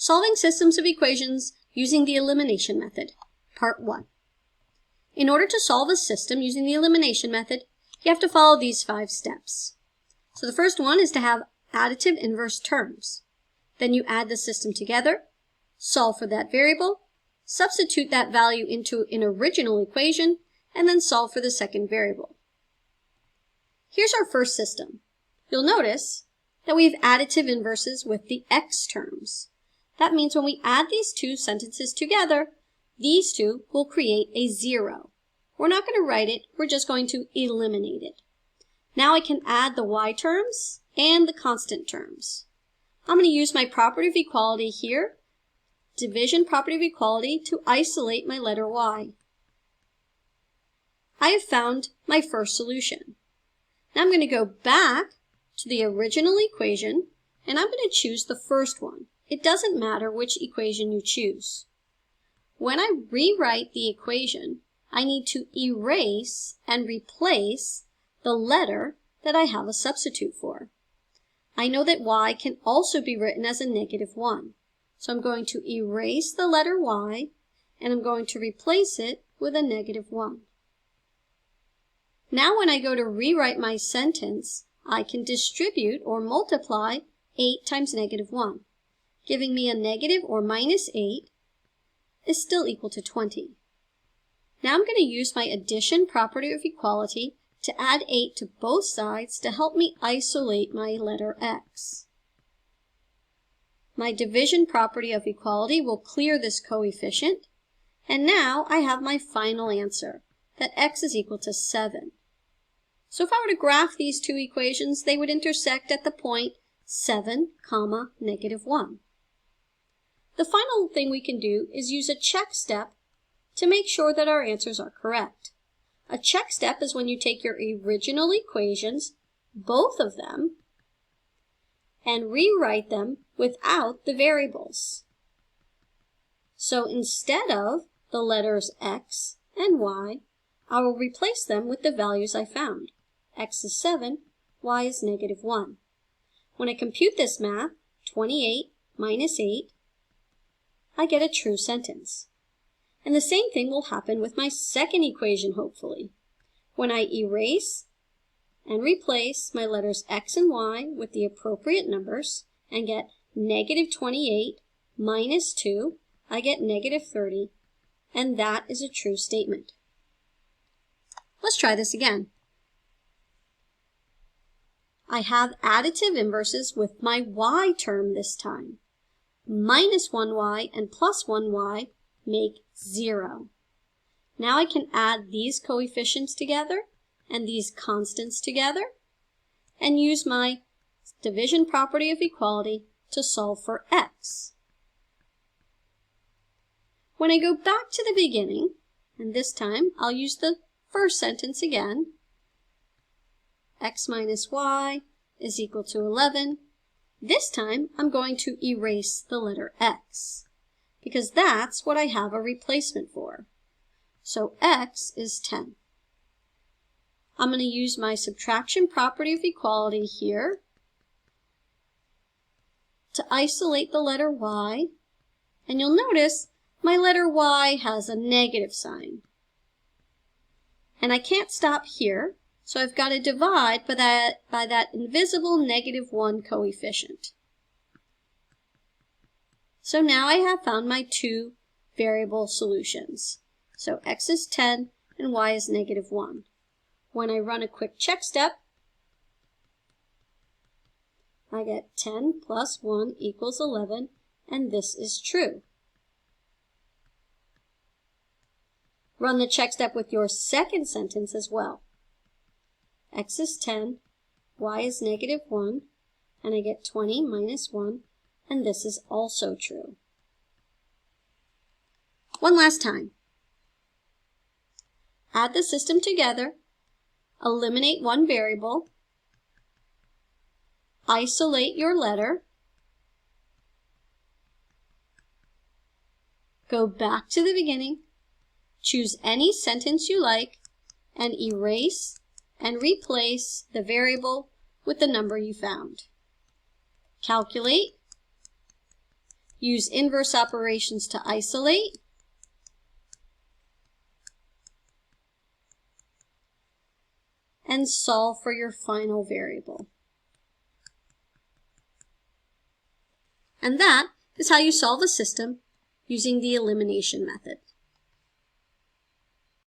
Solving systems of equations using the elimination method, part 1. In order to solve a system using the elimination method, you have to follow these 5 steps. So the first one is to have additive inverse terms. Then you add the system together, solve for that variable, substitute that value into an original equation, and then solve for the second variable. Here's our first system. You'll notice that we have additive inverses with the x terms. That means when we add these two sentences together, these two will create a 0. We're not going to write it, we're just going to eliminate it. Now I can add the y terms and the constant terms. I'm going to use my property of equality here, division property of equality, to isolate my letter y. I have found my first solution. Now I'm going to go back to the original equation, and I'm going to choose the first one. It doesn't matter which equation you choose. When I rewrite the equation, I need to erase and replace the letter that I have a substitute for. I know that y can also be written as a -1. So I'm going to erase the letter y, and I'm going to replace it with a -1. Now when I go to rewrite my sentence, I can distribute or multiply 8 times -1. Giving me a negative or -8 is still equal to 20. Now I'm going to use my addition property of equality to add 8 to both sides to help me isolate my letter x. My division property of equality will clear this coefficient, and now I have my final answer, that x is equal to 7. So if I were to graph these two equations, they would intersect at the point 7, -1. The final thing we can do is use a check step to make sure that our answers are correct. A check step is when you take your original equations, both of them, and rewrite them without the variables. So instead of the letters x and y, I will replace them with the values I found. X is 7, y is -1. When I compute this math, 28 minus 8, I get a true sentence. And the same thing will happen with my second equation, hopefully. When I erase and replace my letters x and y with the appropriate numbers and get -28 minus 2, I get -30, and that is a true statement. Let's try this again. I have additive inverses with my y term this time. -1y and +1y make 0. Now I can add these coefficients together and these constants together and use my division property of equality to solve for x. When I go back to the beginning, and this time I'll use the first sentence again, x minus y is equal to 11. This time I'm going to erase the letter x, because that's what I have a replacement for. So x is 10. I'm going to use my subtraction property of equality here to isolate the letter y, and you'll notice my letter y has a negative sign. And I can't stop here, so I've got to divide by that invisible -1 coefficient. So now I have found my two variable solutions. So x is 10 and y is -1. When I run a quick check step, I get 10 plus 1 equals 11, and this is true. Run the check step with your second sentence as well. X is 10, y is -1, and I get 20 minus 1, and this is also true. One last time. Add the system together, eliminate one variable, isolate your letter, go back to the beginning, choose any sentence you like, and erase and replace the variable with the number you found. Calculate, use inverse operations to isolate, and solve for your final variable. And that is how you solve a system using the elimination method.